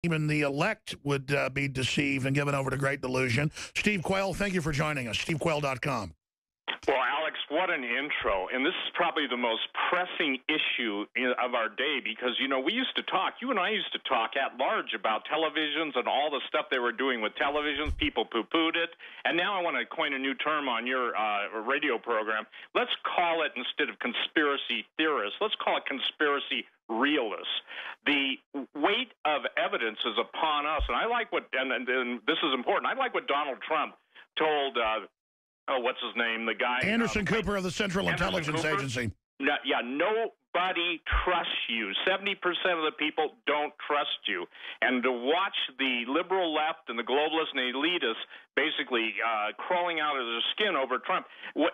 even the elect would be deceived and given over to great delusion. Steve Quayle, thank you for joining us. SteveQuayle.com. Well, Alex, what an intro. And this is probably the most pressing issue of our day because, you know, we used to talk, you and I used to talk at large about televisions and all the stuff they were doing with televisions. People poo-pooed it. And now I want to coin a new term on your radio program. Let's call it, instead of conspiracy theorists, let's call it conspiracy realists. The weight of evidence is upon us. And I like what, and this is important, I like what Donald Trump told what's his name? The guy Anderson Cooper of the Central Intelligence Agency. No, yeah, nobody trusts you. 70% of the people don't trust you. And to watch the liberal left and the globalists and the elitists basically crawling out of their skin over Trump.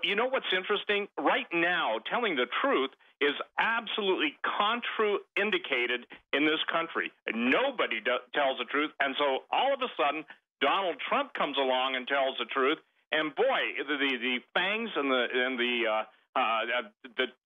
You know what's interesting? Right now, telling the truth is absolutely contraindicated in this country. Nobody tells the truth. And so all of a sudden, Donald Trump comes along and tells the truth. And boy, the fangs and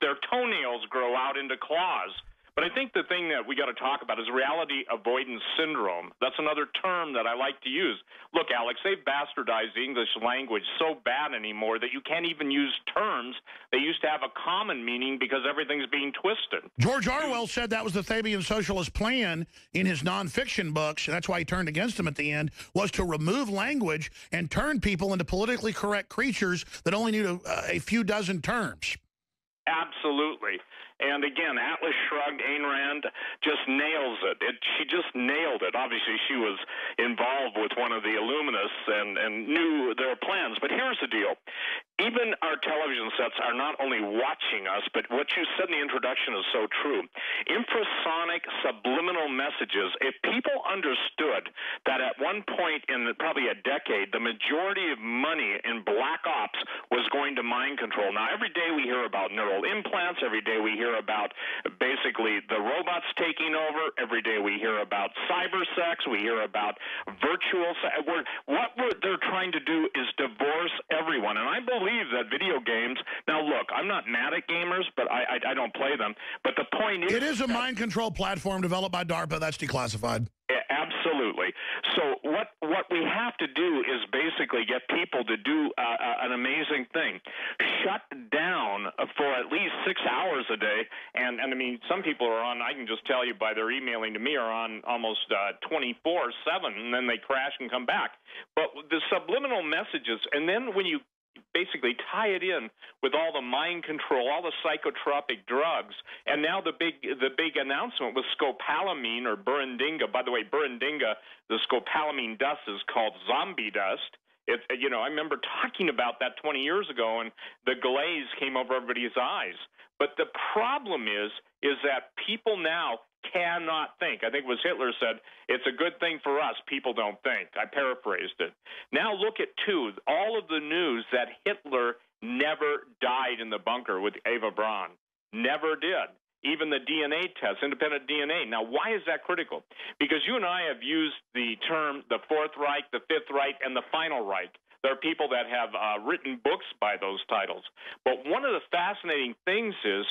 their toenails grow out into claws. But I think the thing that we got to talk about is reality avoidance syndrome. That's another term that I like to use. Look, Alex, they've bastardized the English language so bad anymore that you can't even use terms that used to have a common meaning because everything's being twisted. George Orwell said that was the Fabian socialist plan in his nonfiction books, and that's why he turned against him at the end, was to remove language and turn people into politically correct creatures that only knew a few dozen terms. Absolutely. And again, Atlas Shrugged, Ayn Rand just nails it. She just nailed it. Obviously, she was involved with one of the Illuminists and knew their plans. But here's the deal. Even our television sets are not only watching us, but what you said in the introduction is so true. Infrasonic subliminal messages. If people understood that at one point in probably a decade, the majority of money in black ops was going to mind control. Now, every day we hear about neural implants. Every day we hear about basically the robots taking over. Every day we hear about cyber sex. We hear about virtual sex. What they're trying to do is divorce everyone. And I believe that video games, now look, I'm not mad at gamers, but I don't play them. But the point is, it is a mind control platform developed by DARPA. That's declassified. Absolutely. So what we have to do is basically get people to do an amazing thing. Shut down for at least 6 hours a day. And I mean, some people are on, I can just tell you by their emailing to me, are on almost 24/7, and then they crash and come back. But the subliminal messages, and then when you basically tie it in with all the mind control, all the psychotropic drugs, and now the big announcement was scopolamine or burundinga. By the way, burundinga, the scopolamine dust is called zombie dust. You know, I remember talking about that 20 years ago, and the glaze came over everybody's eyes. But the problem is that people now cannot think. I think it was Hitler said, it's a good thing for us, people don't think. I paraphrased it. Now look at, too, all of the news that Hitler never died in the bunker with Eva Braun. Never did. Even the DNA test, independent DNA. Now, why is that critical? Because you and I have used the term the Fourth Reich, the Fifth Reich, and the Final Reich. There are people that have written books by those titles. But one of the fascinating things is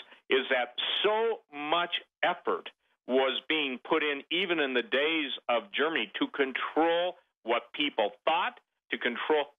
that so much effort was being put in, even in the days of Germany, to control what people thought, to control,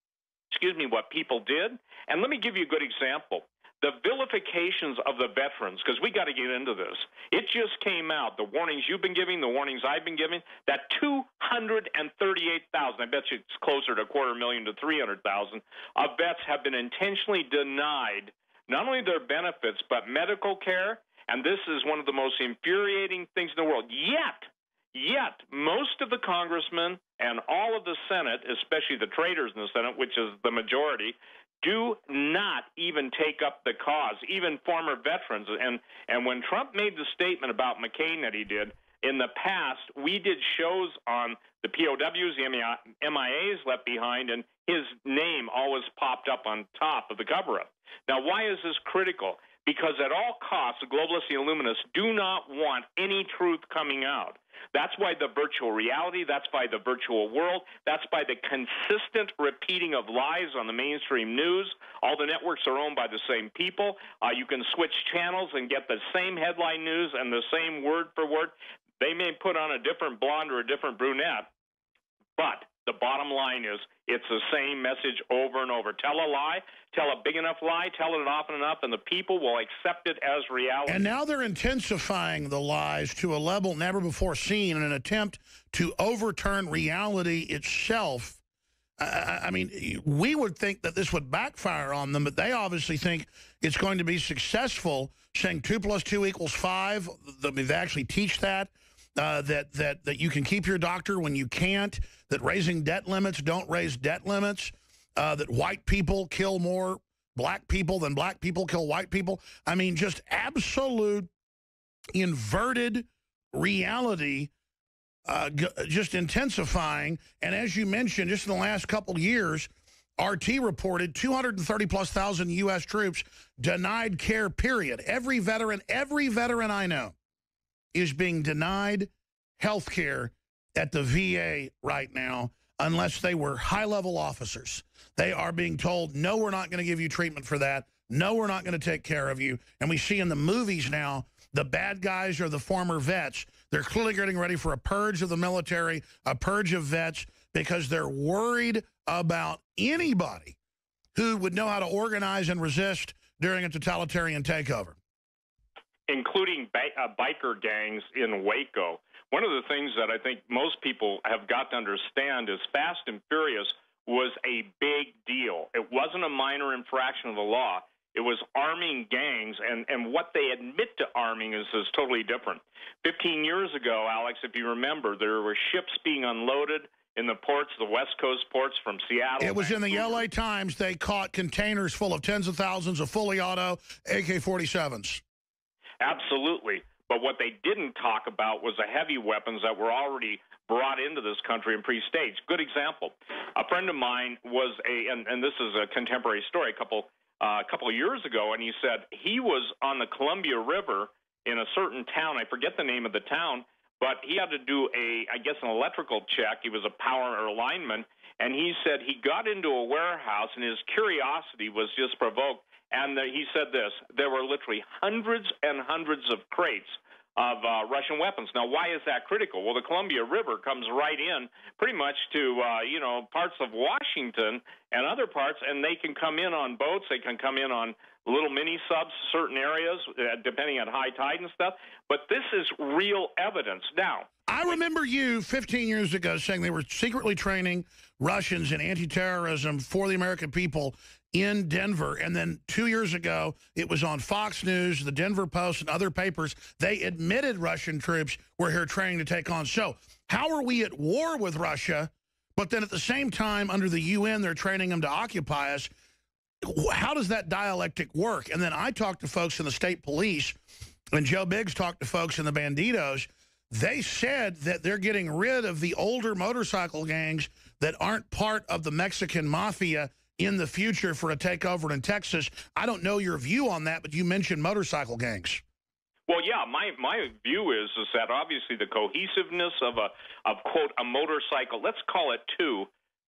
what people did. And let me give you a good example. The vilifications of the veterans, because we got to get into this. It just came out, the warnings you've been giving, the warnings I've been giving, that 238,000, I bet you it's closer to 250,000 to 300,000, of vets have been intentionally denied not only their benefits, but medical care. And this is one of the most infuriating things in the world. Yet, most of the congressmen and all of the Senate, especially the traitors in the Senate, which is the majority, do not even take up the cause, even former veterans. And when Trump made the statement about McCain that he did, in the past, we did shows on the POWs, the MIAs left behind, and his name always popped up on top of the cover-up. Now, why is this critical? Because at all costs, the globalists and illuminists do not want any truth coming out. That's why the virtual reality, that's why the virtual world, that's by the consistent repeating of lies on the mainstream news. All the networks are owned by the same people. You can switch channels and get the same headline news and the same word for word. They may put on a different blonde or a different brunette, but the bottom line is it's the same message over and over. Tell a lie, tell a big enough lie, tell it often enough, and the people will accept it as reality. And now they're intensifying the lies to a level never before seen in an attempt to overturn reality itself. I mean, we would think that this would backfire on them, but they obviously think it's going to be successful, saying 2 + 2 = 5. They actually teach that. That you can keep your doctor when you can't, that raising debt limits don't raise debt limits, that white people kill more black people than black people kill white people. I mean, just absolute inverted reality, just intensifying. And as you mentioned, just in the last couple of years, RT reported 230,000+ U.S. troops denied care, period. Every veteran I know is being denied health care at the VA right now unless they were high-level officers. They are being told, no, we're not going to give you treatment for that. No, we're not going to take care of you. And we see in the movies now, the bad guys are the former vets. They're clearly getting ready for a purge of the military, a purge of vets, because they're worried about anybody who would know how to organize and resist during a totalitarian takeover. Including biker gangs in Waco. One of the things that I think most people have got to understand is Fast and Furious was a big deal. It wasn't a minor infraction of the law. It was arming gangs, and what they admit to arming is totally different. 15 years ago, Alex, if you remember, there were ships being unloaded in the ports, the West Coast ports from Seattle. It was in the LA Times. They caught containers full of tens of thousands of fully auto AK-47s. Absolutely. But what they didn't talk about was the heavy weapons that were already brought into this country and pre-staged. Good example. A friend of mine was and this is a contemporary story, a couple of years ago, and he said he was on the Columbia River in a certain town. I forget the name of the town, but he had to do an electrical check. He was a power or lineman, and he said he got into a warehouse, and his curiosity was just provoked. And he said this: there were literally hundreds and hundreds of crates of Russian weapons. Now, why is that critical? Well, the Columbia River comes right in pretty much to, parts of Washington and other parts, and they can come in on boats. They can come in on little mini subs, certain areas, depending on high tide and stuff. But this is real evidence. Now, I remember you 15 years ago saying they were secretly training Russians in anti-terrorism for the American people in Denver. And then 2 years ago, it was on Fox News, the Denver Post, and other papers. They admitted Russian troops were here training to take on. So how are we at war with Russia, but then at the same time, under the UN, they're training them to occupy us? How does that dialectic work? And then I talked to folks in the state police, and Joe Biggs talked to folks in the Banditos. They said that they're getting rid of the older motorcycle gangs that aren't part of the Mexican mafia in the future for a takeover in Texas. I don't know your view on that, but you mentioned motorcycle gangs. Well, yeah, my view is that obviously the cohesiveness of quote, a motorcycle, let's call it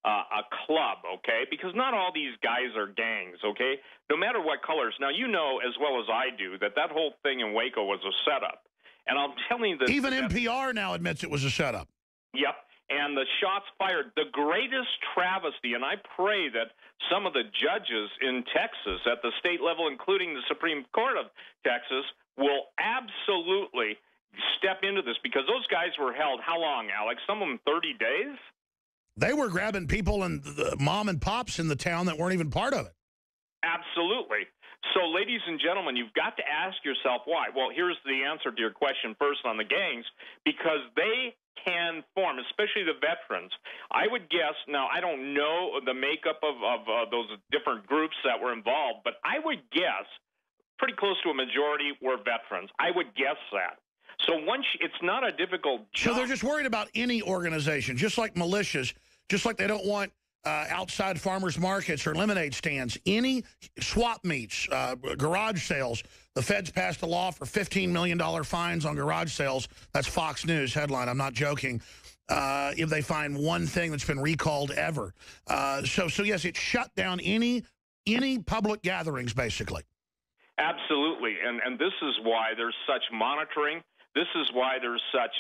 a club, okay? Because not all these guys are gangs, okay? No matter what colors. Now, you know as well as I do that whole thing in Waco was a setup. And I'm telling you that... Even NPR now admits it was a setup. Yep. And the shots fired, the greatest travesty, and I pray that some of the judges in Texas at the state level, including the Supreme Court of Texas, will absolutely step into this, because those guys were held, how long, Alex? Some of them 30 days? They were grabbing people and the mom and pops in the town that weren't even part of it. Absolutely. So, ladies and gentlemen, you've got to ask yourself why. Well, here's the answer to your question first on the gangs, because they can form, especially the veterans. I would guess, now I don't know the makeup of those different groups that were involved, but I would guess pretty close to a majority were veterans. I would guess that. So once it's not a difficult job. So they're just worried about any organization, just like militias, just like they don't want outside farmers markets or lemonade stands, any swap meets, garage sales. The feds passed a law for $15 million fines on garage sales. That's Fox News headline. I'm not joking. If they find one thing that's been recalled ever. So yes, it shut down any public gatherings, basically. Absolutely. And this is why there's such monitoring. This is why there's such.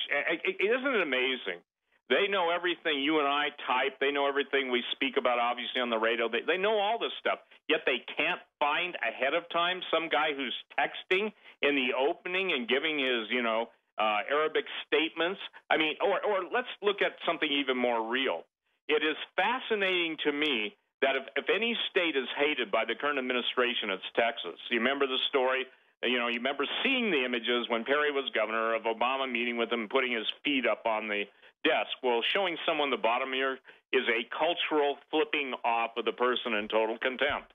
Isn't it amazing? They know everything you and I type. They know everything we speak about, obviously, on the radio. They know all this stuff, yet they can't find ahead of time some guy who's texting in the opening and giving his, Arabic statements. I mean, or let's look at something even more real. It is fascinating to me that if any state is hated by the current administration, it's Texas. You remember the story? You remember seeing the images when Perry was governor of Obama meeting with him, putting his feet up on the desk. Well, showing someone the bottom here is a cultural flipping off of the person in total contempt.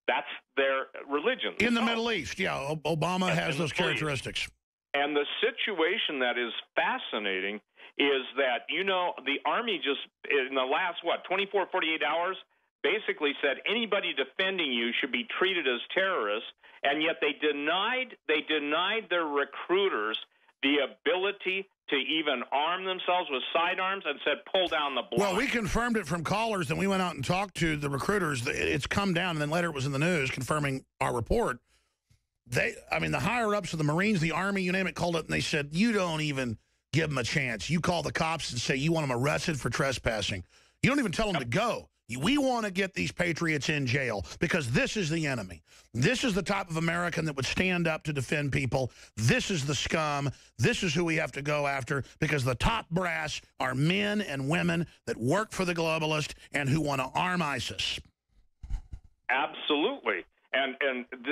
That's their religion. In the Middle East, yeah, Obama has those characteristics. And the situation that is fascinating is that, the Army just, in the last, 24, 48 hours, basically said anybody defending you should be treated as terrorists, and yet they denied their recruiters the ability to even arm themselves with sidearms and said, pull down the block. Well, we confirmed it from callers, and we went out and talked to the recruiters. It's come down, and then later it was in the news confirming our report. The higher-ups of the Marines, the Army, you name it, called it, and they said, you don't even give them a chance. You call the cops and say you want them arrested for trespassing. You don't even tell them to go. We want to get these patriots in jail because this is the enemy. This is the type of American that would stand up to defend people. This is the scum. This is who we have to go after because the top brass are men and women that work for the globalist and who want to arm ISIS. Absolutely.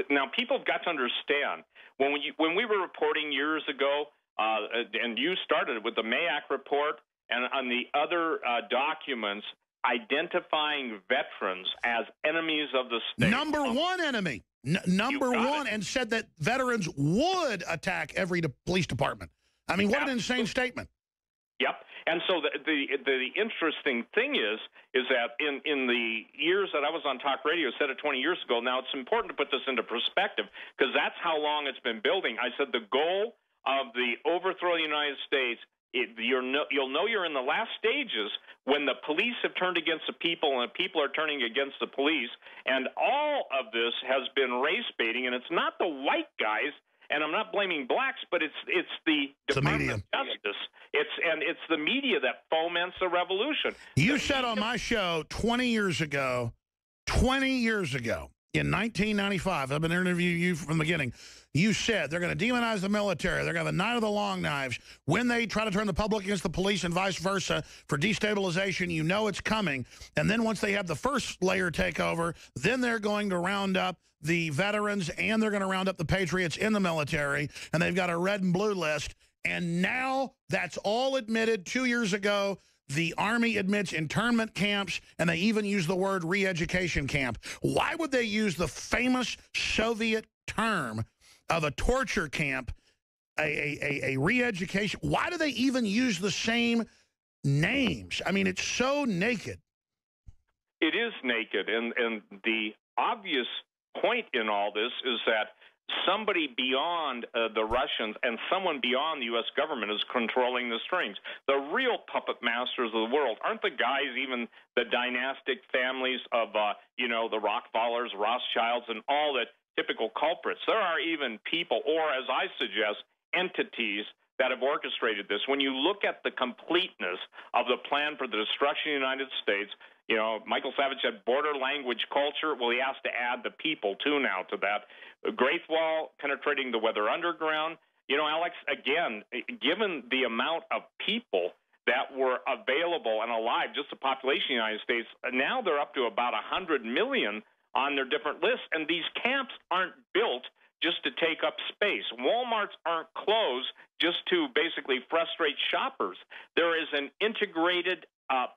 Now people have got to understand, when we were reporting years ago, and you started with the Mayak report and on the other documents, identifying veterans as enemies of the state. Number one enemy. Number one, and said that veterans would attack every police department. I mean, what an insane statement. Yep. And so the interesting thing is that in the years that I was on talk radio, said it 20 years ago, now it's important to put this into perspective because that's how long it's been building. I said the goal of the overthrow of the United States, you'll know you're in the last stages when the police have turned against the people and the people are turning against the police. And all of this has been race baiting, and it's not the white guys, and I'm not blaming blacks, but it's the Department of Justice. It's the media that foments the revolution. You said on my show 20 years ago, in 1995, I've been interviewing you from the beginning, you said they're going to demonize the military. They're going to have a night of the long knives. When they try to turn the public against the police and vice versa for destabilization, you know it's coming. And then once they have the first layer take over, then they're going to round up the veterans and they're going to round up the patriots in the military. And they've got a red and blue list. And now that's all admitted 2 years ago. The Army admits internment camps, and they even use the word re-education camp. Why would they use the famous Soviet term of a torture camp, a re-education? Why do they even use the same names? I mean, it's so naked. It is naked, and the obvious point in all this is that somebody beyond the Russians and someone beyond the U.S. government is controlling the strings. The real puppet masters of the world aren't the guys, even the dynastic families of, the Rockefellers, Rothschilds, and all the typical culprits. There are even people, or as I suggest, entities that have orchestrated this. When you look at the completeness of the plan for the destruction of the United States, Michael Savage said border, language, culture. Well, he has to add the people, too, now to that. Great Wall penetrating the weather underground. Alex, again, given the amount of people that were available and alive, just the population of the United States, now they're up to about 100 million on their different lists. And these camps aren't built just to take up space. Walmarts aren't closed just to basically frustrate shoppers. There is an integrated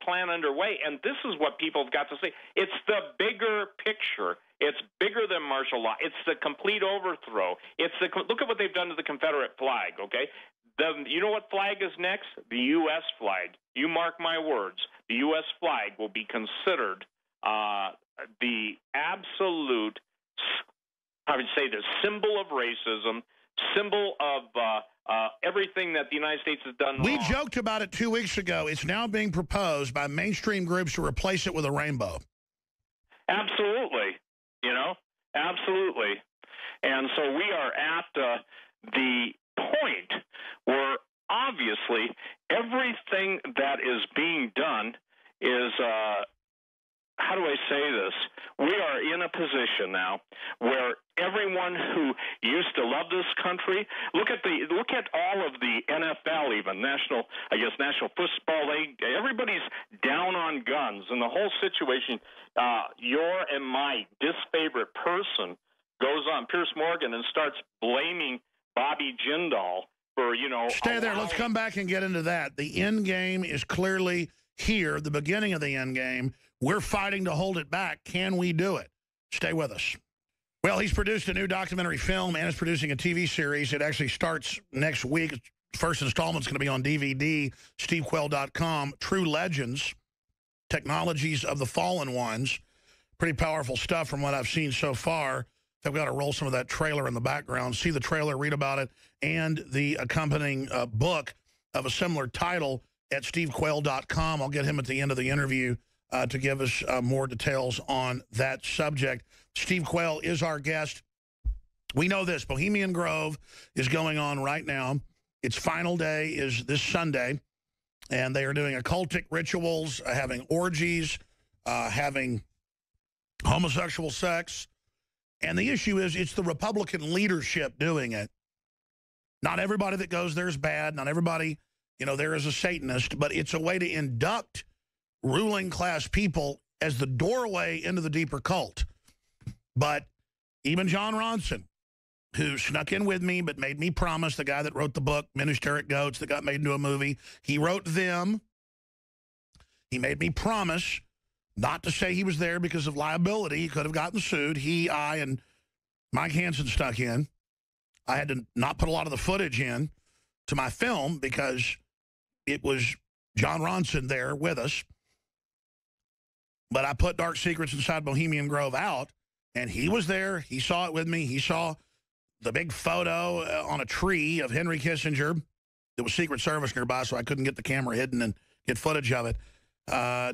plan underway, and this is what people have got to say. It's the bigger picture. It's bigger than martial law. It's the complete overthrow. Look at what they've done to the Confederate flag, okay? You know what flag is next? The U.S. flag. You mark my words. The U.S. flag will be considered the absolute, I would say, the symbol of racism, symbol of everything that the United States has done wrong. We joked about it 2 weeks ago. It's now being proposed by mainstream groups to replace it with a rainbow. Absolutely. Absolutely. And so we are at the point where obviously everything that is being done is, how do I say this? We are in a position now where everyone who used to love this country, look at all of the NFL, even National Football League. Everybody's down on guns, and the whole situation. Your and my disfavorite person goes on Piers Morgan and starts blaming Bobby Jindal for, Stay there. Let's come back and get into that. The end game is clearly here, the beginning of the end game. We're fighting to hold it back. Can we do it? Stay with us. Well, he's produced a new documentary film and is producing a TV series. It actually starts next week. First installment's going to be on DVD, stevequayle.com. True Legends, Technologies of the Fallen Ones. Pretty powerful stuff from what I've seen so far. I've got to roll some of that trailer in the background, see the trailer, read about it, and the accompanying book of a similar title at stevequayle.com. I'll get him at the end of the interview to give us more details on that subject. Steve Quayle is our guest. We know this. Bohemian Grove is going on right now. Its final day is this Sunday, and they are doing occultic rituals, having orgies, having homosexual sex. And the issue is it's the Republican leadership doing it. Not everybody that goes there is bad. Not everybody, there is a Satanist. But it's a way to induct ruling class people as the doorway into the deeper cult. But even John Ronson, who snuck in with me but made me promise, the guy that wrote the book, Ministeric Goats, that got made into a movie, he wrote them. He made me promise not to say he was there because of liability. He could have gotten sued. He, I, and Mike Hansen stuck in. I had to not put a lot of the footage in to my film because it was John Ronson there with us. But I put Dark Secrets Inside Bohemian Grove out, and he was there. He saw it with me. He saw the big photo on a tree of Henry Kissinger. There was Secret Service nearby, so I couldn't get the camera hidden and get footage of it.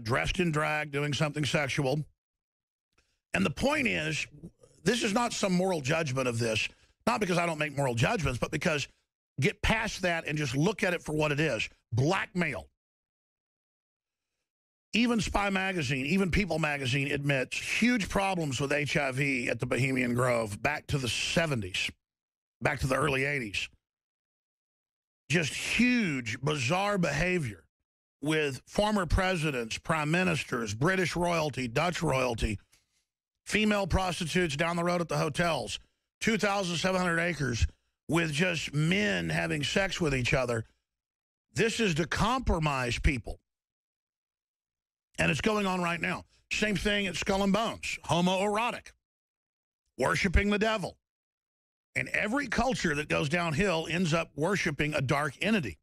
Dressed in drag, doing something sexual. And the point is, this is not some moral judgment of this, not because I don't make moral judgments, but because get past that and just look at it for what it is. Blackmail. Even Spy Magazine, even People Magazine admits huge problems with HIV at the Bohemian Grove back to the 70s, back to the early 80s. Just huge, bizarre behavior with former presidents, prime ministers, British royalty, Dutch royalty, female prostitutes down the road at the hotels, 2,700 acres with just men having sex with each other. This is to compromise people. And it's going on right now. Same thing at Skull and Bones, homoerotic, worshiping the devil. And every culture that goes downhill ends up worshiping a dark entity.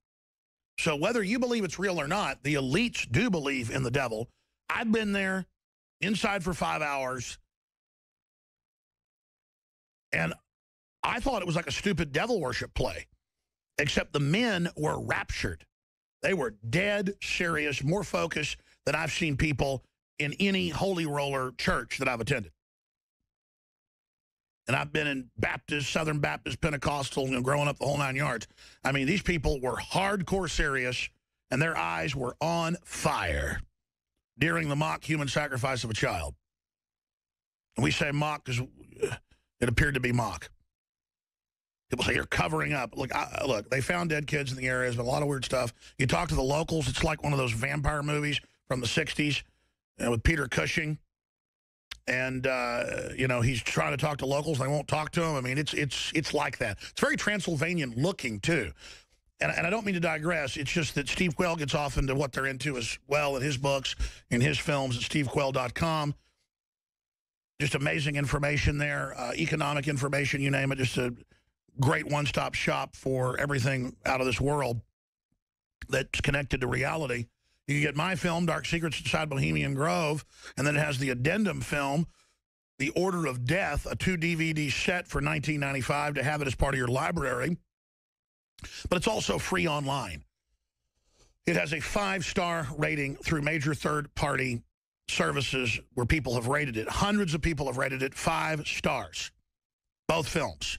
So whether you believe it's real or not, the elites do believe in the devil. I've been there inside for 5 hours, and I thought it was like a stupid devil worship play, except the men were raptured. They were dead serious, more focused than I've seen people in any holy roller church that I've attended. And I've been in Baptist, Southern Baptist, Pentecostal, growing up the whole 9 yards. I mean, these people were hardcore serious, and their eyes were on fire during the mock human sacrifice of a child. And we say mock because it appeared to be mock. People say you're covering up. Look, they found dead kids in the area. There's been a lot of weird stuff. You talk to the locals, it's like one of those vampire movies from the 60s with Peter Cushing. And, he's trying to talk to locals. They won't talk to him. I mean, it's like that. It's very Transylvanian looking, too. And I don't mean to digress. It's just that Steve Quayle gets off into what they're into as well in his books, in his films at stevequayle.com. Just amazing information there, economic information, you name it. Just a great one-stop shop for everything out of this world that's connected to reality. You can get my film, Dark Secrets Inside Bohemian Grove, and then it has the addendum film, The Order of Death, a 2-DVD set for $19.95 to have it as part of your library. But it's also free online. It has a 5-star rating through major third-party services where people have rated it. Hundreds of people have rated it 5 stars, both films.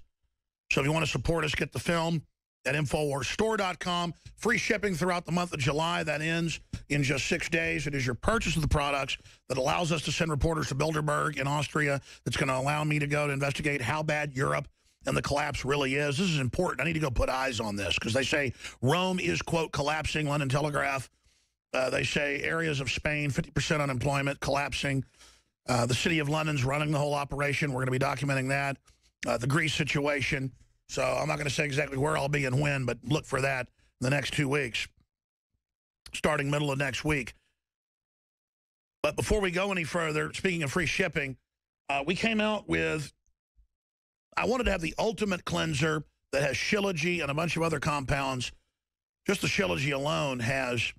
So if you want to support us, get the film. at InfoWarsStore.com. Free shipping throughout the month of July. That ends in just 6 days. It is your purchase of the products that allows us to send reporters to Bilderberg in Austria, that's going to allow me to go to investigate how bad Europe and the collapse really is. This is important. I need to go put eyes on this because they say Rome is, quote, collapsing. London Telegraph. They say areas of Spain, 50% unemployment, collapsing. The city of London's running the whole operation. We're going to be documenting that. The Greece situation. So I'm not going to say exactly where I'll be and when, but look for that in the next 2 weeks, starting middle of next week. But before we go any further, speaking of free shipping, we came out with, I wanted to have the ultimate cleanser that has Shilajit and a bunch of other compounds. Just the Shilajit alone has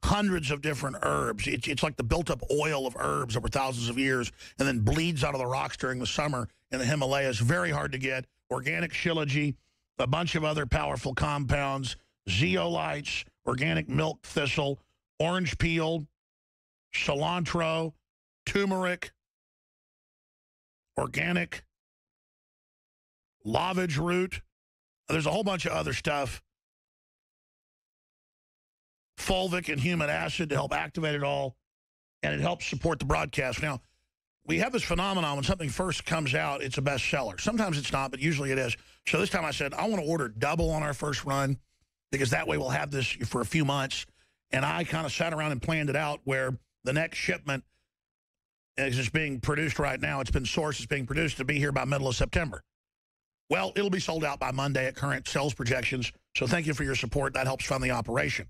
hundreds of different herbs. It's like the built-up oil of herbs over thousands of years and then bleeds out of the rocks during the summer in the Himalayas. Very hard to get. Organic Shilajit, a bunch of other powerful compounds, zeolites, organic milk thistle, orange peel, cilantro, turmeric, organic lavage root. There's a whole bunch of other stuff. Fulvic and humic acid to help activate it all, and it helps support the broadcast. Now, we have this phenomenon when something first comes out, it's a bestseller. Sometimes it's not, but usually it is. So this time I said, I want to order double on our first run because that way we'll have this for a few months. And I kind of sat around and planned it out where the next shipment is just being produced right now. It's been sourced, it's being produced to be here by middle of September. Well, it'll be sold out by Monday at current sales projections. So thank you for your support. That helps fund the operation.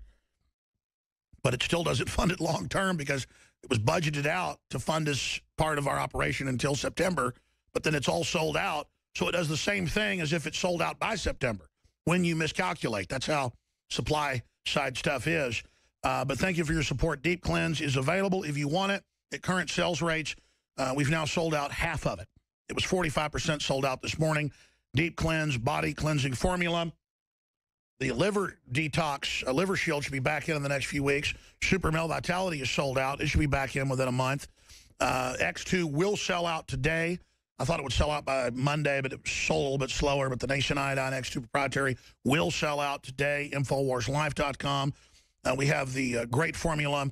But it still doesn't fund it long term because it was budgeted out to fund this part of our operation until September, but then it's all sold out. So it does the same thing as if it's sold out by September when you miscalculate. That's how supply side stuff is. But thank you for your support. Deep Cleanse is available if you want it at current sales rates. We've now sold out half of it. It was 45% sold out this morning. Deep Cleanse Body Cleansing Formula. The liver detox, liver shield should be back in the next few weeks. Super Male Vitality is sold out. It should be back in within a month. X2 will sell out today. I thought it would sell out by Monday, but it sold a little bit slower. But the Nation Iodine X2 proprietary will sell out today. InfoWarsLife.com. We have the great formula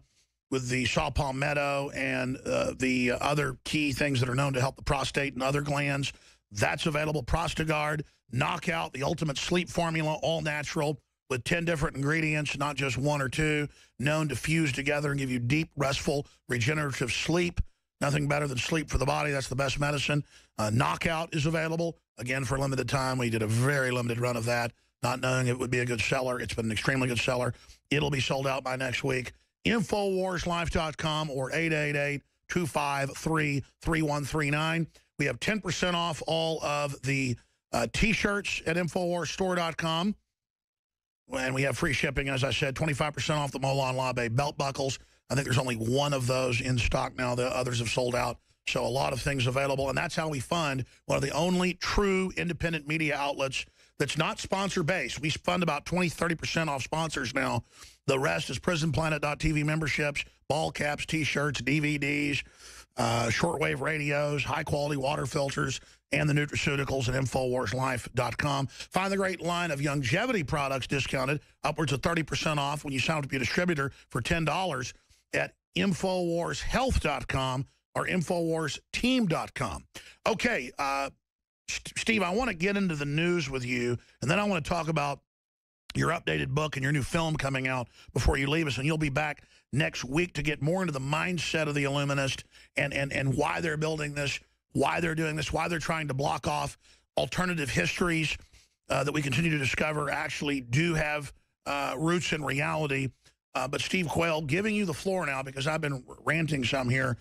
with the saw palmetto and the other key things that are known to help the prostate and other glands. That's available. Prostagard, Knockout, the ultimate sleep formula, all natural with 10 different ingredients, not just one or two, known to fuse together and give you deep, restful, regenerative sleep. Nothing better than sleep for the body. That's the best medicine. Knockout is available, again, for a limited time. We did a very limited run of that, not knowing it would be a good seller. It's been an extremely good seller. It'll be sold out by next week. InfoWarsLife.com or 888-253-3139. We have 10% off all of the T-shirts at InfoWarsStore.com. And we have free shipping, as I said, 25% off the Molon Labe belt buckles. I think there's only one of those in stock now. The others have sold out. So a lot of things available. And that's how we fund one of the only true independent media outlets that's not sponsor-based. We fund about 20-30% off sponsors now. The rest is PrisonPlanet.tv memberships, ball caps, T-shirts, DVDs, shortwave radios, high-quality water filters, and the nutraceuticals at InfoWarsLife.com. Find the great line of longevity products discounted, upwards of 30% off when you sign up to be a distributor for $10 at InfoWarsHealth.com or InfoWarsTeam.com. Okay, Steve, I want to get into the news with you, and then I want to talk about your updated book and your new film coming out before you leave us, and you'll be back next week to get more into the mindset of the Illuminist and why they're building this, why they're doing this, why they're trying to block off alternative histories that we continue to discover actually do have roots in reality. But Steve Quayle, giving you the floor now because I've been ranting some here.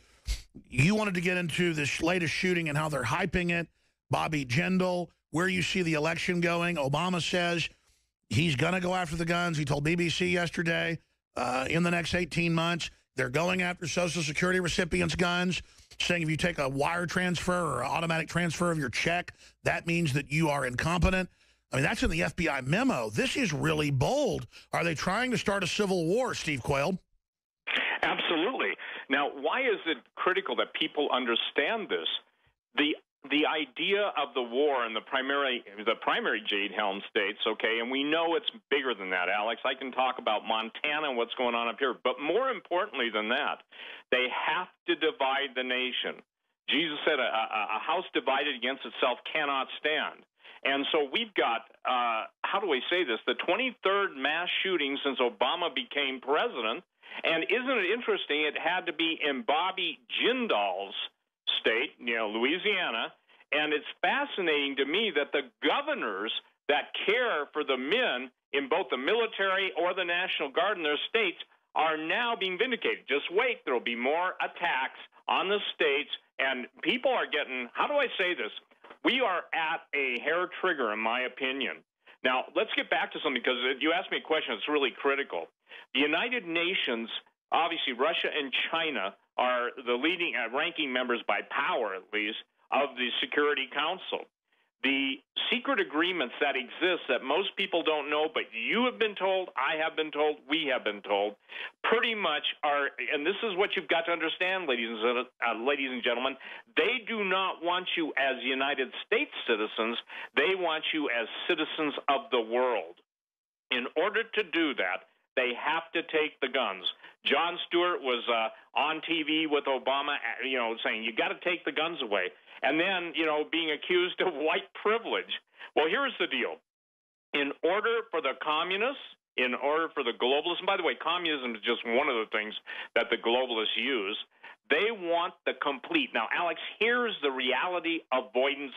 You wanted to get into this latest shooting and how they're hyping it. Bobby Jindal, where you see the election going. Obama says he's going to go after the guns. He told BBC yesterday in the next 18 months, they're going after Social Security recipients' guns, saying if you take a wire transfer or automatic transfer of your check, that means that you are incompetent. I mean, that's in the FBI memo. This is really bold. Are they trying to start a civil war, Steve Quayle? Absolutely. Now, why is it critical that people understand this? The the idea of the war in the primary Jade Helm states, okay, and we know it's bigger than that, Alex. I can talk about Montana and what's going on up here, but more importantly than that, they have to divide the nation. Jesus said a house divided against itself cannot stand. And so we've got, how do I say this, the 23rd mass shooting since Obama became president. And isn't it interesting, it had to be in Bobby Jindal's state, Louisiana. And it's fascinating to me that the governors that care for the men in both the military or the National Guard in their states are now being vindicated. Just wait, there will be more attacks on the states, and people are getting, how do I say this? We are at a hair trigger, in my opinion. Now, let's get back to something, because if you ask me a question, it's really critical. The United Nations, obviously Russia and China, are the leading ranking members by power, at least, of the Security Council. The secret agreements that exist that most people don't know, but you have been told, I have been told, we have been told, pretty much are, and this is what you've got to understand, ladies and gentlemen, they do not want you as United States citizens, they want you as citizens of the world. In order to do that, they have to take the guns. Jon Stewart was on TV with Obama, saying, you got to take the guns away. And then, being accused of white privilege. Well, here's the deal. In order for the communists, in order for the globalists, and by the way, communism is just one of the things that the globalists use, they want the complete. Now, Alex, here's the reality avoidance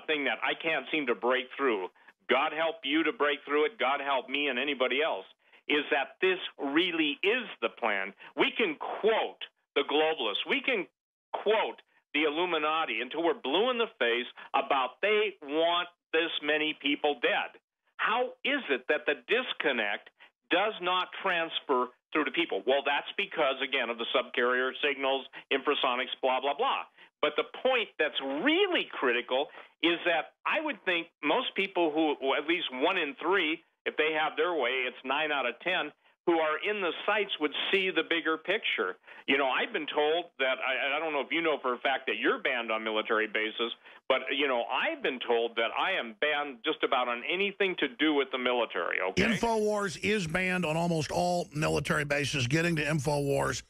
thing that I can't seem to break through. God help you to break through it. God help me and anybody else, is that this really is the plan. We can quote the globalists. We can quote the Illuminati until we're blue in the face about they want this many people dead. How is it that the disconnect does not transfer through to people? Well, that's because, again, of the subcarrier signals, infrasonics, blah, blah, blah. But the point that's really critical is that I would think most people who, at least 1 in 3, if they have their way, it's 9 out of 10, who are in the sites would see the bigger picture. I've been told that, I don't know if you know for a fact that you're banned on military bases, but, I've been told that I am banned just about on anything to do with the military, okay? InfoWars is banned on almost all military bases. Getting to InfoWars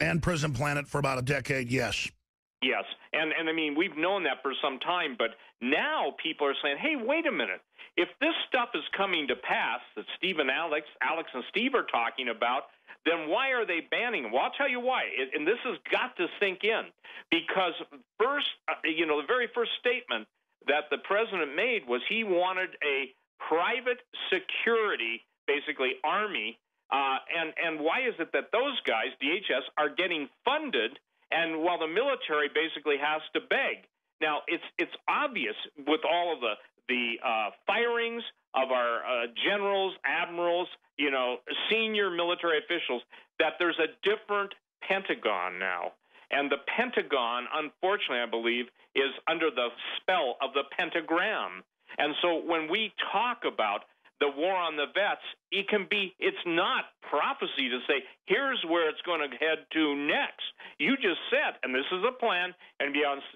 and Prison Planet for about a decade, yes. Yes, and I mean, we've known that for some time, but now people are saying, hey, wait a minute. If this stuff is coming to pass that Steve and Alex and Steve are talking about, then why are they banning them? Well, I'll tell you why, and this has got to sink in, because first, the very first statement that the president made was he wanted a private security, basically army, and why is it that those guys, DHS, are getting funded, and while the military basically has to beg? Now, it's obvious with all of the firings of our generals, admirals, senior military officials, that there's a different Pentagon now. And the Pentagon, unfortunately, I believe, is under the spell of the pentagram. And so when we talk about the war on the vets, it's not prophecy to say, here's where it's going to head to next. You just said, and this is a plan, and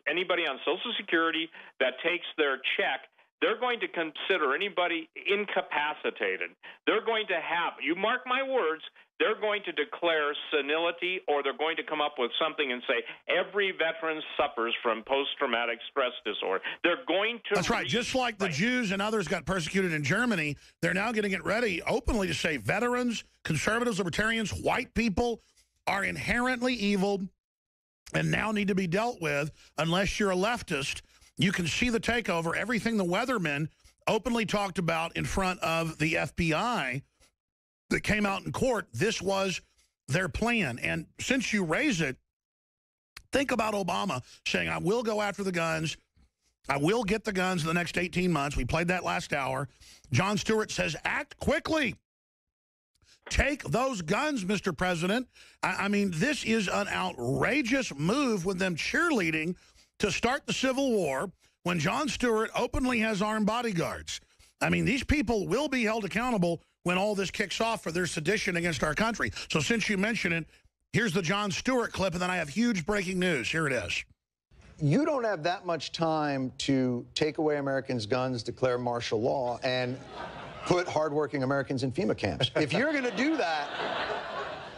anybody on Social Security that takes their check, they're going to consider anybody incapacitated. They're going to have, you mark my words, they're going to declare senility, or they're going to come up with something and say every veteran suffers from post-traumatic stress disorder. They're going to... That's right. Just like the Jews and others got persecuted in Germany, they're now getting it ready openly to say veterans, conservatives, libertarians, white people are inherently evil and now need to be dealt with unless you're a leftist. You can see the takeover, everything the weathermen openly talked about in front of the FBI that came out in court. This was their plan. And since you raise it, think about Obama saying, I will go after the guns. I will get the guns in the next 18 months. We played that last hour. Jon Stewart says, act quickly. Take those guns, Mr. President. I mean, this is an outrageous move with them cheerleading to start the Civil War when Jon Stewart openly has armed bodyguards. I mean, these people will be held accountable when all this kicks off for their sedition against our country. So since you mentioned it, here's the Jon Stewart clip, and then I have huge breaking news. Here it is. you don't have that much time to take away Americans' guns, declare martial law, and put hardworking Americans in FEMA camps. If you're going to do that,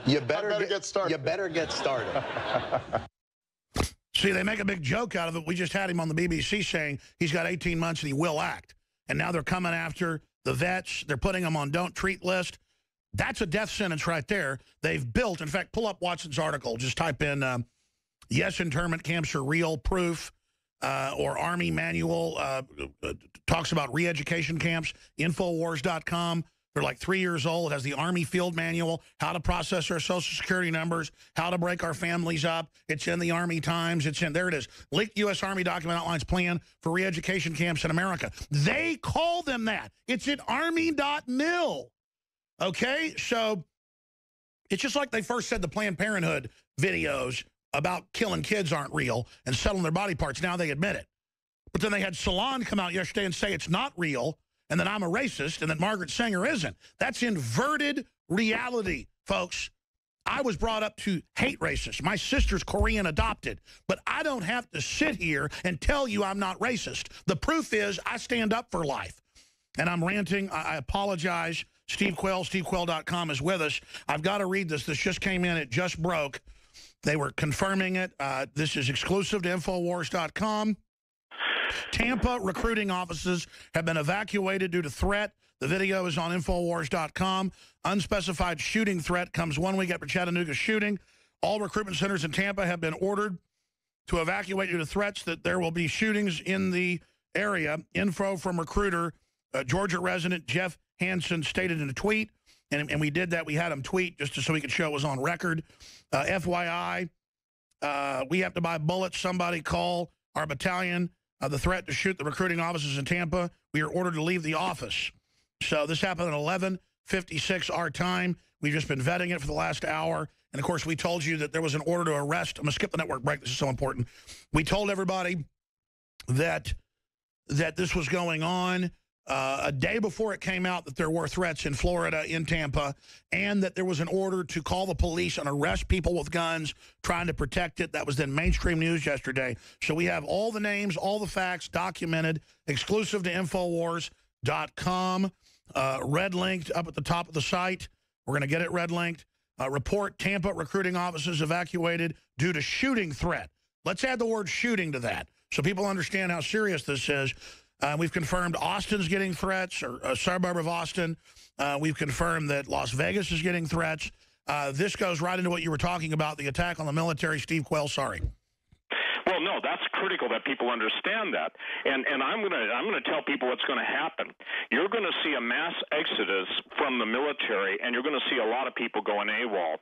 you better get started. You better get started. See, they make a big joke out of it. We just had him on the BBC saying he's got 18 months and he will act. And now they're coming after the vets. They're putting them on don't treat list. That's a death sentence right there. They've built, in fact, pull up Watson's article. Just type in, yes, internment camps are real, proof, or Army manual, talks about re-education camps, Infowars.com. They're like 3 years old. It has the Army field manual, how to process our Social Security numbers, how to break our families up. It's in the Army Times. It's in, there it is. Leaked U.S. Army document outlines plan for re-education camps in America. They call them that. It's at army.mil. Okay? So it's just like they first said the Planned Parenthood videos about killing kids aren't real and selling their body parts. Now they admit it. But then they had Salon come out yesterday and say it's not real, and that I'm a racist, and that Margaret Sanger isn't. That's inverted reality, folks. I was brought up to hate racists. My sister's Korean adopted, but I don't have to sit here and tell you I'm not racist. The proof is I stand up for life. And I'm ranting. I apologize. Steve Quayle, stevequayle.com is with us. I've got to read this. This just came in. It just broke. They were confirming it. This is exclusive to Infowars.com. Tampa recruiting offices have been evacuated due to threat. The video is on Infowars.com. Unspecified shooting threat comes 1 week after Chattanooga's shooting. All recruitment centers in Tampa have been ordered to evacuate due to threats that there will be shootings in the area. Info from recruiter, Georgia resident Jeff Hansen stated in a tweet, and we did that. We had him tweet just so we could show it was on record. FYI, we have to buy bullets. Somebody call our battalion. The threat to shoot the recruiting offices in Tampa. We are ordered to leave the office. So this happened at 11:56 our time. We've just been vetting it for the last hour. And, of course, we told you that there was an order to arrest. I'm going to skip the network break. This is so important. We told everybody that this was going on a day before it came out that there were threats in Florida, in Tampa, and that there was an order to call the police and arrest people with guns trying to protect it. That was then mainstream news yesterday. So we have all the names, all the facts documented, exclusive to Infowars.com, red linked up at the top of the site. We're going to get it red linked. Report Tampa recruiting offices evacuated due to shooting threat. Let's add the word shooting to that so people understand how serious this is. We've confirmed Austin's getting threats, or a suburb of Austin. We've confirmed that Las Vegas is getting threats. This goes right into what you were talking about, the attack on the military. Steve Quayle, sorry. Well, no, that's critical that people understand that. And I'm gonna tell people what's going to happen. You're going to see a mass exodus from the military, and you're going to see a lot of people going AWOL.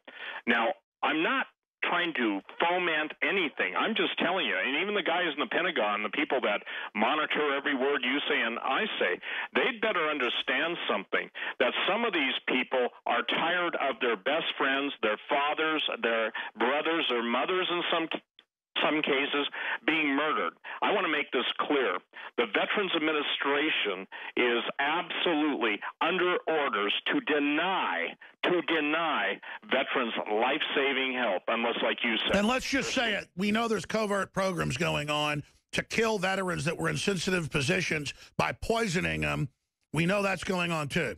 Now, I'm not trying to foment anything. I'm just telling you, and even the guys in the Pentagon, the people that monitor every word you say and I say, they'd better understand something, that some of these people are tired of their best friends, their fathers, their brothers, or mothers in some cases being murdered. I want to make this clear. The Veterans Administration is absolutely under orders to deny veterans life-saving help, unless, like you said. And let's just say it. We know there's covert programs going on to kill veterans that were in sensitive positions by poisoning them. We know that's going on, too.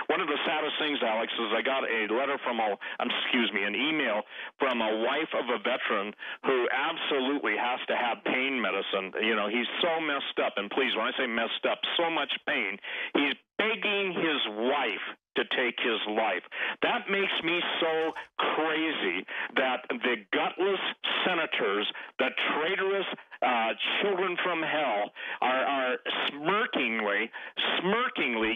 One of the saddest things, Alex, is I got a letter from an email from a wife of a veteran who absolutely has to have pain medicine. You know, he's so messed up, and please, when I say messed up, so much pain, he's begging his wife to take his life. That makes me so crazy that the gutless senators, the traitorous children from hell are smirkingly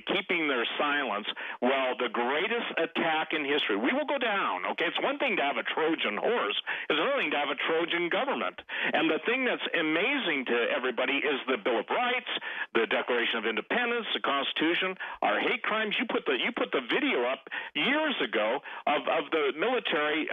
keeping their silence while the greatest attack in history, we will go down, okay? It's one thing to have a Trojan horse. It's another thing to have a Trojan government. And the thing that's amazing to everybody is the Bill of Rights, the Declaration of Independence, the Constitution, our hate crimes. You put the video up years ago of the military,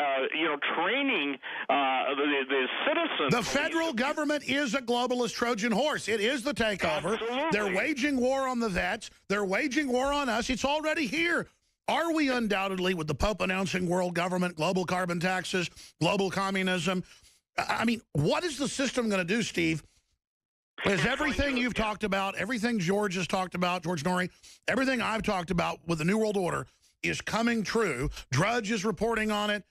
training the citizens. The federal government is a globalist Trojan horse. It is the takeover. Absolutely. They're waging war on the vets. They're waging war on us. It's already here. Are we undoubtedly, with the Pope announcing world government, global carbon taxes, global communism, I mean, what is the system going to do, Steve? Is everything you've talked about, everything George has talked about, George Norrie, everything I've talked about with the New World Order is coming true? Drudge is reporting on it.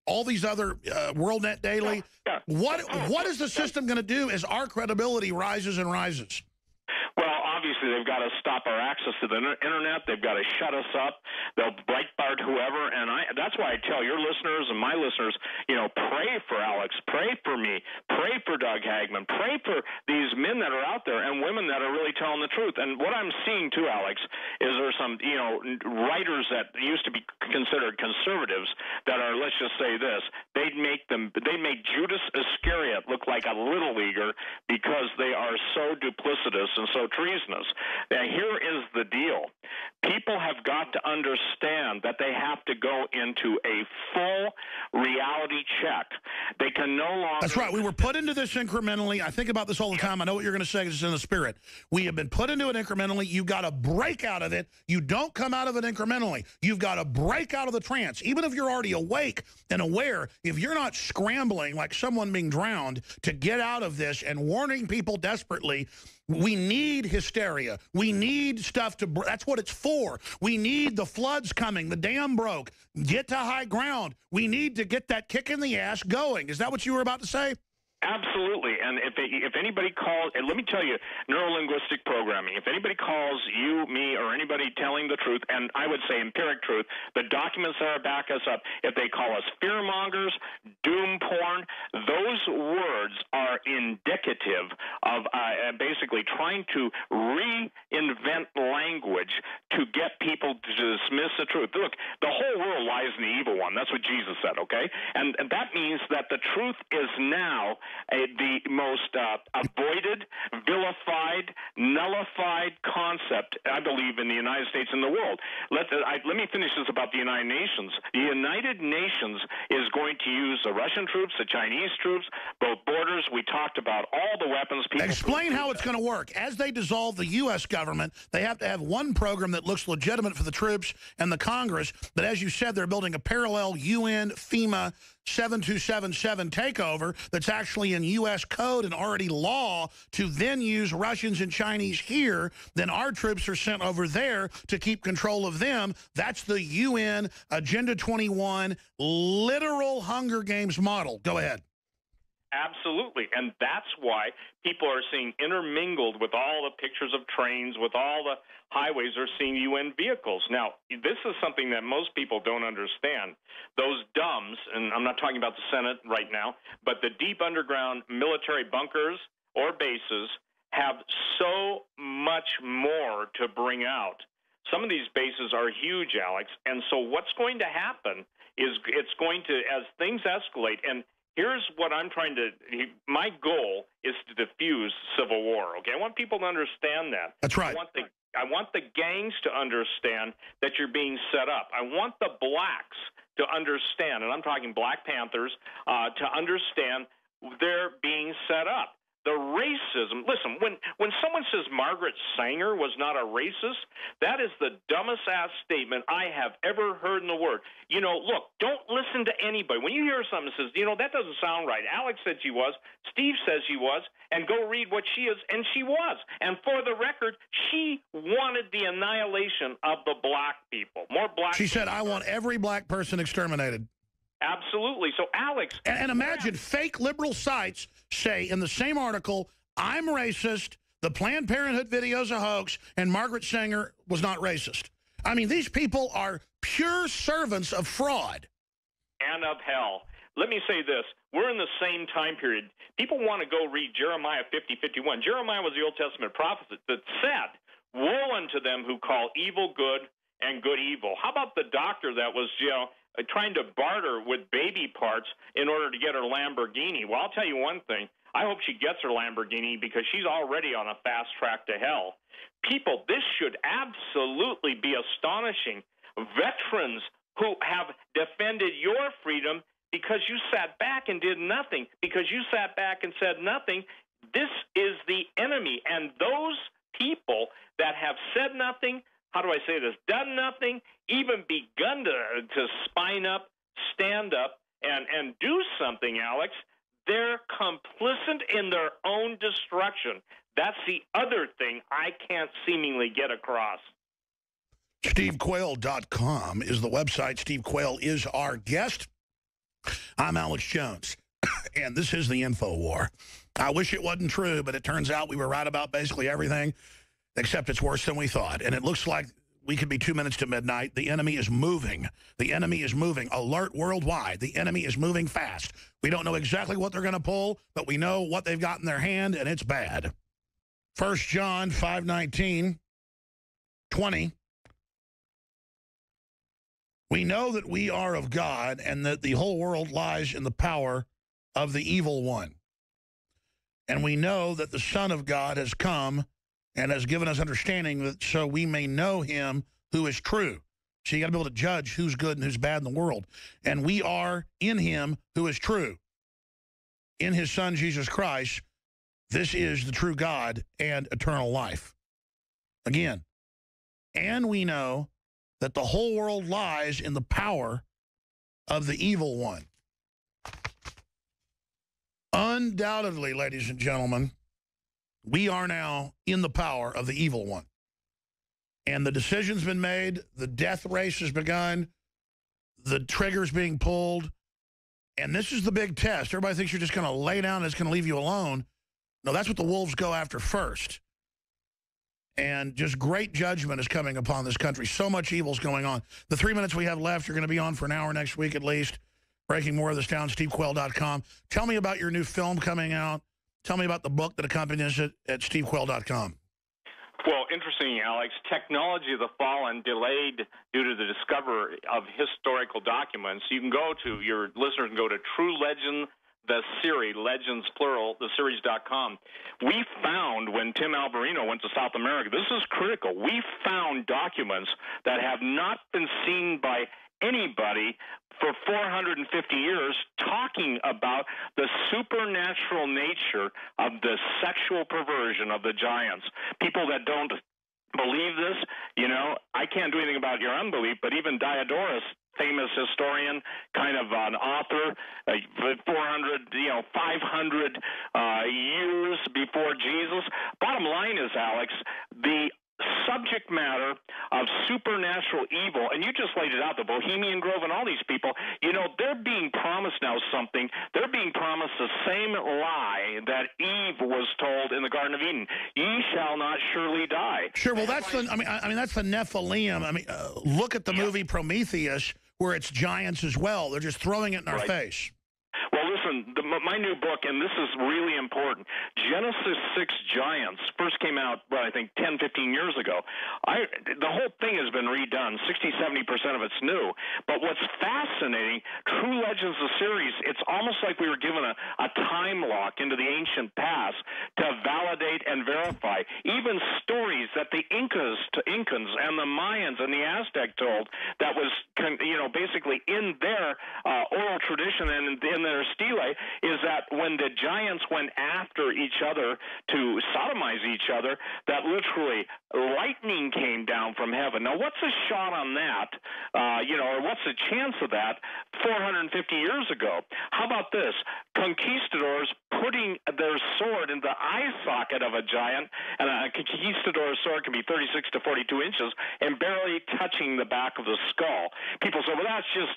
All these other WorldNet Daily. What is the system going to do as our credibility rises and rises? Well, obviously, they've got to stop our access to the internet. They've got to shut us up. They'll Breitbart whoever. And that's why I tell your listeners and my listeners, you know, pray for Alex, pray for me, pray for Doug Hagman, pray for these men that are out there and women that are really telling the truth. And what I'm seeing, too, Alex, is there's some, you know, writers that used to be considered conservatives that are, let's just say this, they made Judas Iscariot look like a little leaguer because they are so duplicitous and so treasonous. Now, here is the deal. People have got to understand that they have to go into a full reality check. They can no longer... That's right. We were put into this incrementally. I think about this all the time. I know what you're going to say because it's in the spirit. We have been put into it incrementally. You've got to break out of it. You don't come out of it incrementally. You've got to break out of the trance. Even if you're already awake and aware, if you're not scrambling like someone being drowned to get out of this and warning people desperately, we need hysteria. We need stuff to... That's what it's for. We need the floods coming. The dam broke. Get to high ground. We need to get that kick in the ass going. Is that what you were about to say? Absolutely. And if anybody calls, and let me tell you, neuro-linguistic programming, if anybody calls you, me, or anybody telling the truth, and I would say empiric truth, the documents that are back us up, if they call us fearmongers, doom porn, those words are indicative of basically trying to reinvent language to get people to dismiss the truth. Look, the whole world lies in the evil one. That's what Jesus said, okay? And that means that the truth is now the most avoided, vilified, nullified concept, I believe, in the United States and the world. Let me finish this about the United Nations. The United Nations is going to use the Russian troops, the Chinese troops, both borders. We talked about all the weapons. Explain how it's going to work. As they dissolve the U.S. government, they have to have one program that looks legitimate for the troops and the Congress. But as you said, they're building a parallel UN, FEMA, 7277 takeover that's actually in U.S. code and already law to then use Russians and Chinese here. Then our troops are sent over there to keep control of them. That's the UN Agenda 21 literal Hunger Games model. Go ahead. Absolutely. And that's why people are seeing intermingled with all the pictures of trains, with all the highways, are seeing UN vehicles. Now, this is something that most people don't understand. Those dumbs, and I'm not talking about the Senate right now, but the deep underground military bunkers or bases have so much more to bring out. Some of these bases are huge, Alex. And so what's going to happen is it's going to, as things escalate, and here's what I'm trying to, my goal is to diffuse civil war, okay? I want people to understand that. That's right. I want the gangs to understand that you're being set up. I want the blacks to understand, and I'm talking Black Panthers, to understand they're being set up. The racism, listen, when someone says Margaret Sanger was not a racist, that is the dumbest ass statement I have ever heard in the world. You know, look, don't listen to anybody. When you hear something that says, you know, that doesn't sound right. Alex said she was, Steve says she was, and go read what she is, and she was. And for the record, she wanted the annihilation of the black people. More black She said, I want every black person exterminated. Absolutely. So, Alex... And imagine fake liberal sites say in the same article, I'm racist, the Planned Parenthood video is a hoax, and Margaret Sanger was not racist. I mean, these people are pure servants of fraud. And of hell. Let me say this. We're in the same time period. People want to go read Jeremiah 50:51. Jeremiah was the Old Testament prophet that said, woe unto them who call evil good and good evil. How about the doctor that was, you know, trying to barter with baby parts in order to get her Lamborghini? Well, I'll tell you one thing. I hope she gets her Lamborghini because she's already on a fast track to hell. People, this should absolutely be astonishing. Veterans who have defended your freedom because you sat back and did nothing, because you sat back and said nothing, this is the enemy. And those people that have said nothing, how do I say this, done nothing, even begun to spine up, stand up, and do something, Alex, they're complicit in their own destruction. That's the other thing I can't seemingly get across. SteveQuayle.com is the website. Steve Quayle is our guest. I'm Alex Jones, and this is the Info War. I wish it wasn't true, but it turns out we were right about basically everything, except it's worse than we thought. And it looks like we could be 2 minutes to midnight. The enemy is moving. The enemy is moving. Alert worldwide. The enemy is moving fast. We don't know exactly what they're going to pull, but we know what they've got in their hand, and it's bad. 1 John 5:19, 20. We know that we are of God and that the whole world lies in the power of the evil one. And we know that the Son of God has come and has given us understanding that so we may know him who is true. So you got to be able to judge who's good and who's bad in the world. And we are in him who is true. In his Son, Jesus Christ, this is the true God and eternal life. Again, and we know that the whole world lies in the power of the evil one. Undoubtedly, ladies and gentlemen, we are now in the power of the evil one. And the decision's been made, the death race has begun, the trigger's being pulled, and this is the big test. Everybody thinks you're just going to lay down and it's going to leave you alone. No, that's what the wolves go after first. And just great judgment is coming upon this country. So much evil's going on. The 3 minutes we have left, you're going to be on for an hour next week at least. Breaking more of this down, SteveQuayle.com. Tell me about your new film coming out. Tell me about the book that accompanies it at SteveQuayle.com. Well, interesting, Alex. Technology of the fallen delayed due to the discovery of historical documents. You can go to, your listeners can go to True Legend, the series, Legends plural, the series.com. We found, when Tim Alvarino went to South America, this is critical, we found documents that have not been seen by anybody for 450 years, talking about the supernatural nature of the sexual perversion of the giants. People that don't believe this, you know, I can't do anything about your unbelief, but even Diodorus, famous historian, kind of an author, 500 years before Jesus. Bottom line is, Alex, the subject matter of supernatural evil, and you just laid it out, the Bohemian Grove and all these people, you know, they're being promised now something. They're being promised the same lie that Eve was told in the Garden of Eden. Ye shall not surely die. Sure, well, that's the, I mean, that's the Nephilim. I mean, look at the movie Prometheus, where it's giants as well. They're just throwing it in our face. Well, listen, my new book, and this is really important, Genesis 6 Giants, first came out, well, I think 10, 15 years ago. The whole thing has been redone. 60-70% of it's new. But what's fascinating, True Legends, the series, it's almost like we were given a time lock into the ancient past to validate and verify. Even stories that the Incans and the Mayans and the Aztec told that was, you know, basically in their oral tradition and in their stele, is that when the giants went after each other to sodomize each other, that literally lightning came down from heaven. Now, what's the shot on that, you know, or what's the chance of that 450 years ago? How about this? Conquistadors putting their sword in the eye socket of a giant, and a conquistador sword can be 36 to 42 inches, and barely touching the back of the skull. People say, well, that's just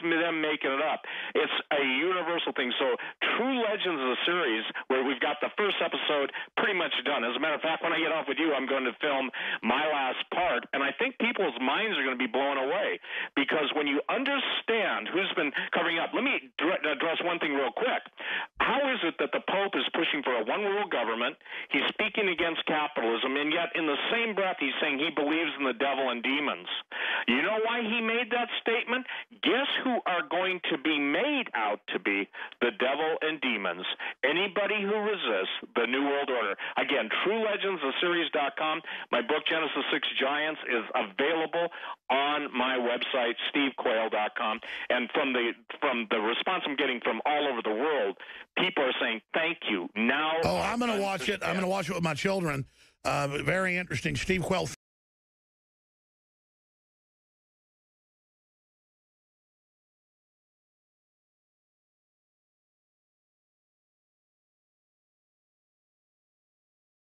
them making it up. It's a universal thing. So True Legends is a series where we've got the first episode pretty much done. As a matter of fact, when I get off with you, I'm going to film my last part, and I think people's minds are going to be blown away, because when you understand who's been covering up, let me address one thing real quick. How is it that the Pope is pushing for a one-world government? He's speaking against capitalism, and yet in the same breath he's saying he believes in the devil and demons. You know why he made that statement? Guess who are going to be made out to be the devil and demons? Anybody who resists the New World Order. Again, True Legends, the series.com. My book, Genesis 6 Giants, is available on my website, SteveQuayle.com. And from the response I'm getting from all over the world, people are saying, thank you. Now, I'm going to watch it. I'm going to watch it with my children. Very interesting. Steve Quayle.